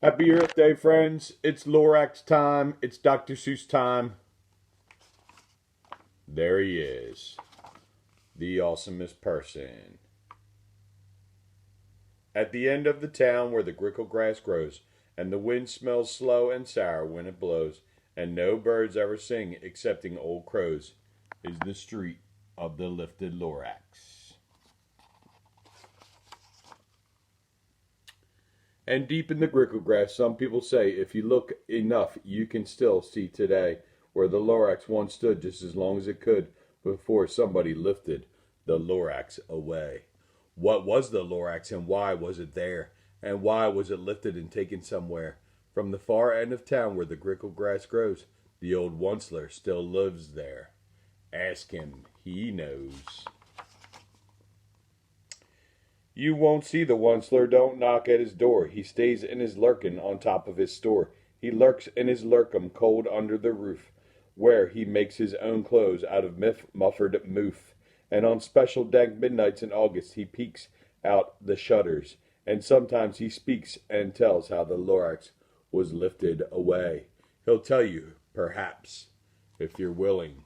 Happy Earth Day, friends. It's Lorax time. It's Dr. Seuss time. There he is. The awesomest person. At the end of the town where the grickle grass grows, and the wind smells slow and sour when it blows, and no birds ever sing excepting old crows, is the street of the lifted Lorax. And deep in the grickle grass, some people say, if you look enough, you can still see today where the Lorax once stood just as long as it could before somebody lifted the Lorax away. What was the Lorax and why was it there? And why was it lifted and taken somewhere? From the far end of town where the grickle grass grows, the old Onceler still lives there. Ask him, he knows. You won't see the Onceler, don't knock at his door. He stays in his lurkin' on top of his store. He lurks in his lurkum cold under the roof, where he makes his own clothes out of muffered moof. And on special dank midnights in August he peeks out the shutters, and sometimes he speaks and tells how the Lorax was lifted away. He'll tell you, perhaps, if you're willing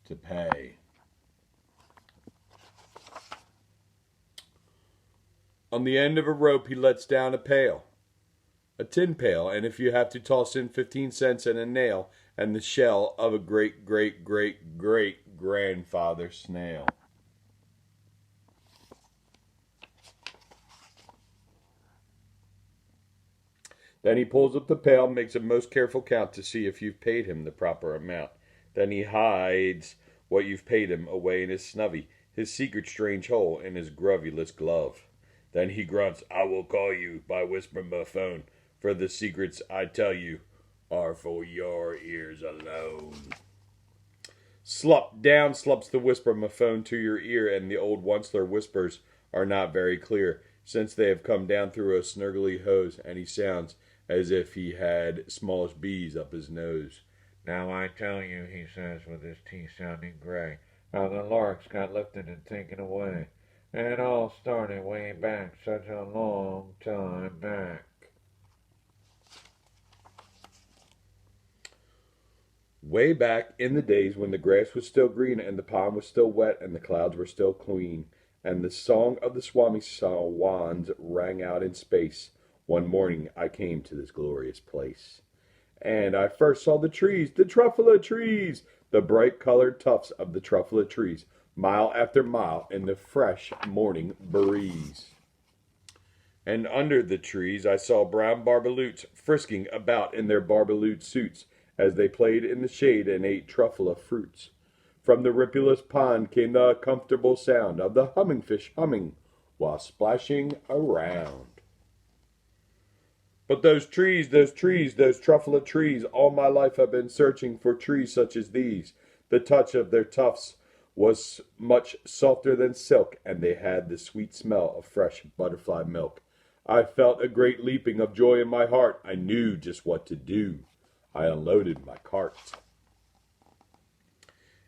to pay. On the end of a rope he lets down a pail, a tin pail, and if you have to toss in 15 cents and a nail and the shell of a great-great-great-great-grandfather snail. Then he pulls up the pail, makes a most careful count to see if you've paid him the proper amount. Then he hides what you've paid him away in his snubby, his secret strange hole in his grovyless glove. Then he grunts, I will call you by whisper-my-phone, for the secrets I tell you are for your ears alone. Slup, down slups the whisper-my-phone to your ear, and the old Onceler whispers are not very clear, since they have come down through a snurgly hose, and he sounds as if he had smallish bees up his nose. Now I tell you, he says with his teeth sounding gray, how the Lorax got lifted and taken away. And it all started way back, such a long time back. Way back in the days when the grass was still green and the pond was still wet and the clouds were still clean, and the song of the Swami Swans rang out in space, one morning I came to this glorious place. And I first saw the trees, the truffula trees, the bright-colored tufts of the truffula trees, mile after mile in the fresh morning breeze. And under the trees I saw brown barbaloots frisking about in their barbaloot suits as they played in the shade and ate truffula fruits. From the rippulous pond came the comfortable sound of the humming fish humming while splashing around. But those trees, those truffula trees, all my life I've been searching for trees such as these. The touch of their tufts was much softer than silk, and they had the sweet smell of fresh butterfly milk. I felt a great leaping of joy in my heart. I knew just what to do. I unloaded my cart.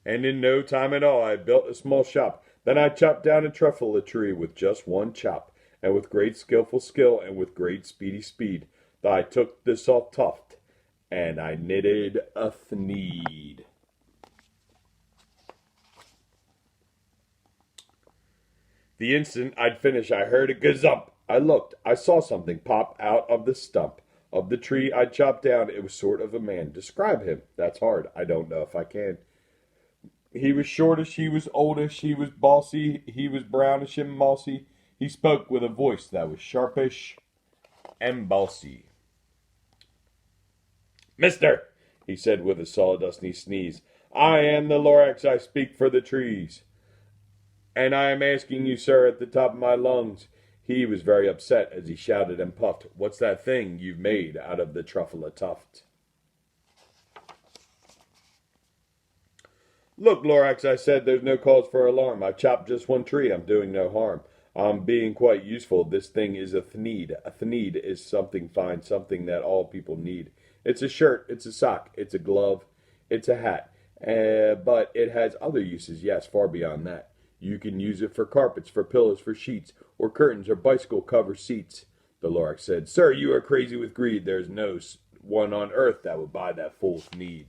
And in no time at all I built a small shop. Then I chopped down a truffula tree with just one chop, and with great skillful skill and with great speedy speed, I took the soft tuft and I knitted a thneed. The instant I'd finished, I heard a gazump. I looked. I saw something pop out of the stump of the tree I'd chopped down. It was sort of a man. Describe him. That's hard. I don't know if I can. He was shortish. He was oldish. He was bossy. He was brownish and mossy. He spoke with a voice that was sharpish and bossy. Mister, he said with a sawdusty sneeze, I am the Lorax. I speak for the trees. And I am asking you, sir, at the top of my lungs. He was very upset as he shouted and puffed, what's that thing you've made out of the truffula tuft? Look, Lorax, I said, there's no cause for alarm. I've chopped just one tree. I'm doing no harm. I'm being quite useful. This thing is a thneed. A thneed is something fine, something that all people need. It's a shirt, it's a sock, it's a glove, it's a hat. But it has other uses, yes, far beyond that. You can use it for carpets, for pillows, for sheets, or curtains, or bicycle cover seats. The Lorax said, "Sir, you are crazy with greed. There's no one on earth that would buy that fool's Thneed."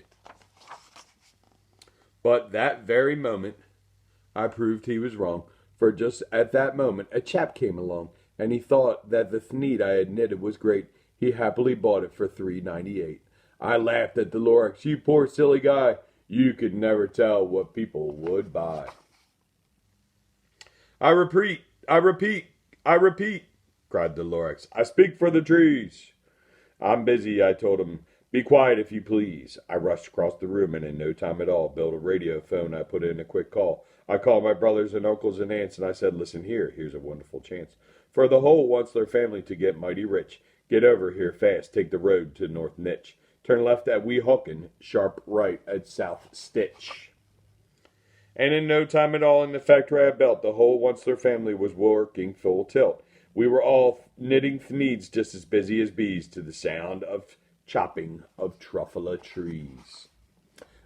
But that very moment, I proved he was wrong, for just at that moment a chap came along, and he thought that the Thneed I had knitted was great. He happily bought it for $3.98. I laughed at the Lorax. "You poor silly guy. You could never tell what people would buy." "I repeat, I repeat, I repeat," cried the Lorax. "I speak for the trees." "I'm busy," I told him. "Be quiet, if you please." I rushed across the room and in no time at all built a radio phone. I put in a quick call. I called my brothers and uncles and aunts, and I said, "Listen here, here's a wonderful chance for the whole Onceler family to get mighty rich. Get over here fast. Take the road to North Nitch. Turn left at Weehawken, sharp right at South Stitch." And in no time at all in the factory I built, the whole Onceler family was working full tilt. We were all knitting Thneeds just as busy as bees to the sound of chopping of truffula trees.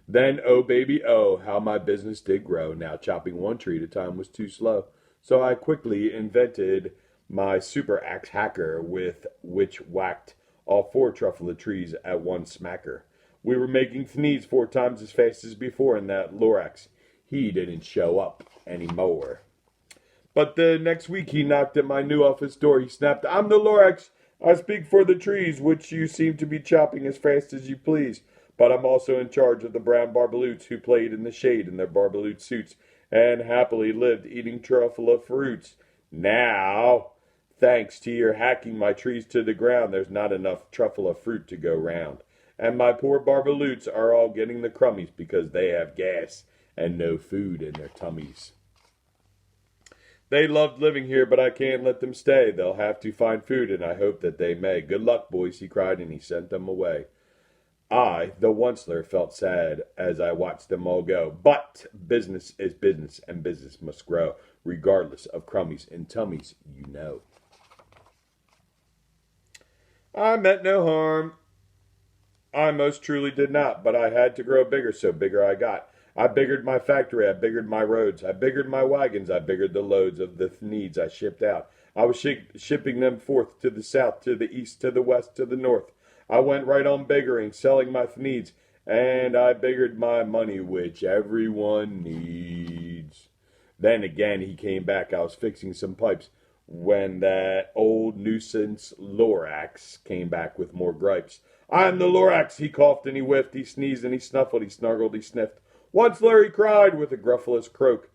Then, oh baby, oh, how my business did grow. Now chopping one tree at a time was too slow. So I quickly invented my super axe hacker, with which whacked all 4 truffula trees at one smacker. We were making Thneeds 4 times as fast as before, and that Lorax, he didn't show up anymore. But the next week he knocked at my new office door. He snapped, "I'm the Lorax. I speak for the trees, which you seem to be chopping as fast as you please. But I'm also in charge of the brown barbaloots who played in the shade in their barbaloot suits and happily lived eating truffula fruits. Now, thanks to your hacking my trees to the ground, there's not enough truffula fruit to go round. And my poor barbaloots are all getting the crummies because they have gas and no food in their tummies. They loved living here, but I can't let them stay. They'll have to find food, and I hope that they may. Good luck, boys," he cried, and he sent them away. I, the Onceler, felt sad as I watched them all go. But business is business, and business must grow, regardless of crummies and tummies, you know. I meant no harm. I most truly did not, but I had to grow bigger, so bigger I got. I biggered my factory, I biggered my roads, I biggered my wagons, I biggered the loads of the Thneeds I shipped out. I was shipping them forth to the south, to the east, to the west, to the north. I went right on biggering, selling my Thneeds, and I biggered my money, which everyone needs. Then again he came back. I was fixing some pipes when that old nuisance Lorax came back with more gripes. "I'm the Lorax," he coughed and he whiffed, he sneezed and he snuffled, he snargled, he sniffed. "Onceler," he cried with a gruffless croak.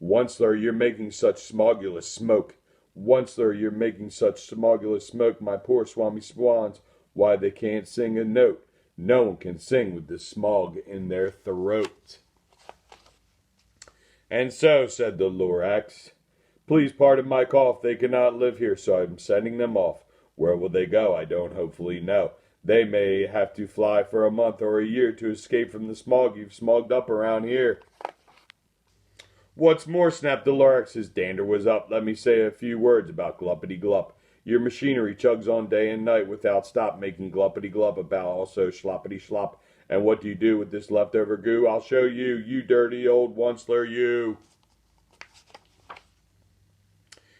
"Onceler, you're making such smogulous smoke. Onceler, you're making such smogulous smoke, my poor swami swans, why they can't sing a note. No one can sing with the smog in their throat." "And so," said the Lorax, "please pardon my cough. They cannot live here, so I'm sending them off. Where will they go? I don't hopefully know. They may have to fly for a month or a year to escape from the smog you've smogged up around here." "What's more," snapped the Lorax, his dander was up, "let me say a few words about Gluppity Glup. Your machinery chugs on day and night without stop, making Gluppity Glup about also sloppity slop. And what do you do with this leftover goo? I'll show you, you dirty old Onceler, you.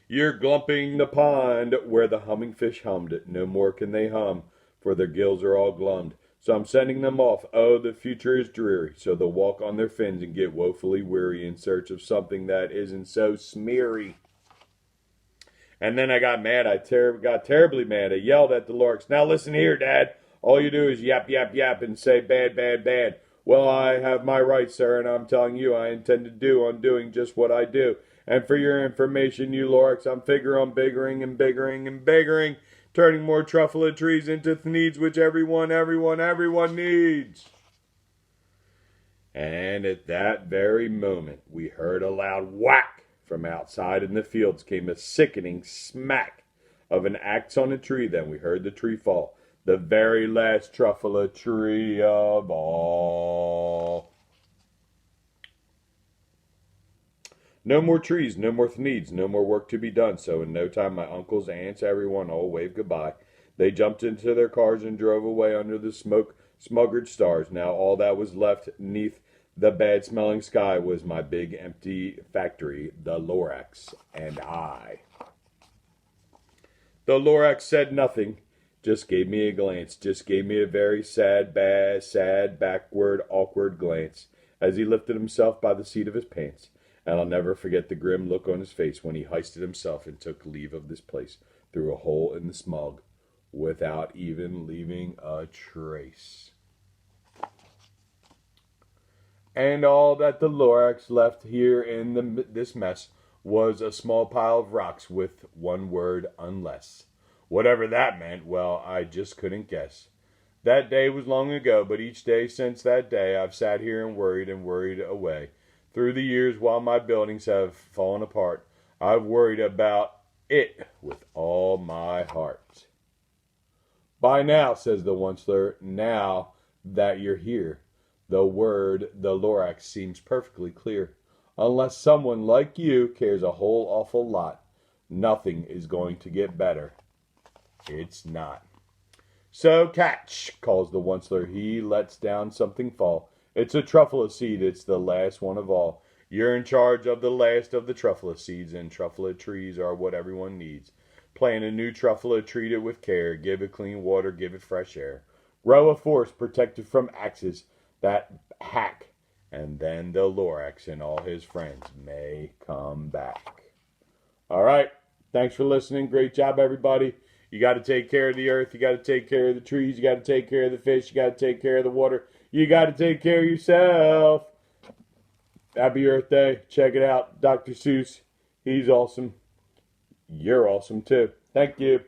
You're glumping the pond where the humming fish hummed. No more can they hum, for their gills are all glummed. So I'm sending them off. Oh, the future is dreary. So they'll walk on their fins and get woefully weary in search of something that isn't so smeary." And then I got mad. I got terribly mad. I yelled at the Lorax, "Now listen here, Dad. All you do is yap, yap, yap and say bad, bad, bad. Well, I have my rights, sir, and I'm telling you I intend to do on doing just what I do. And for your information, you Lorax, I'm figure on biggering and biggering and biggering, turning more truffula trees into Thneeds, which everyone needs." And at that very moment, we heard a loud whack. From outside in the fields came a sickening smack of an axe on a tree. Then we heard the tree fall, the very last truffula tree of all. No more trees, no more Thneeds, no more work to be done. So in no time my uncles, aunts, everyone all waved goodbye. They jumped into their cars and drove away under the smuggered stars. Now all that was left neath the bad-smelling sky was my big empty factory, the Lorax, and I. The Lorax said nothing, just gave me a glance, just gave me a very sad, backward, awkward glance as he lifted himself by the seat of his pants. And I'll never forget the grim look on his face when he hoisted himself and took leave of this place through a hole in the smog without even leaving a trace. And all that the Lorax left here in this mess was a small pile of rocks with one word, unless. Whatever that meant, well, I just couldn't guess. That day was long ago, but each day since that day I've sat here and worried away. Through the years while my buildings have fallen apart, I've worried about it with all my heart. By now, says the Onceler, now that you're here, the word, the Lorax, seems perfectly clear. Unless someone like you cares a whole awful lot, nothing is going to get better. It's not. So catch, calls the Onceler. He lets down something fall. It's a truffle seed. It's the last one of all. You're in charge of the last of the truffle seeds, and truffle trees are what everyone needs. Plant a new truffle, treat it with care. Give it clean water, give it fresh air. Grow a forest protected from axes that hack, and then the Lorax and all his friends may come back. All right. Thanks for listening. Great job, everybody. You got to take care of the earth. You got to take care of the trees. You got to take care of the fish. You got to take care of the water. You got to take care of yourself. Happy Earth Day. Check it out. Dr. Seuss. He's awesome. You're awesome, too. Thank you.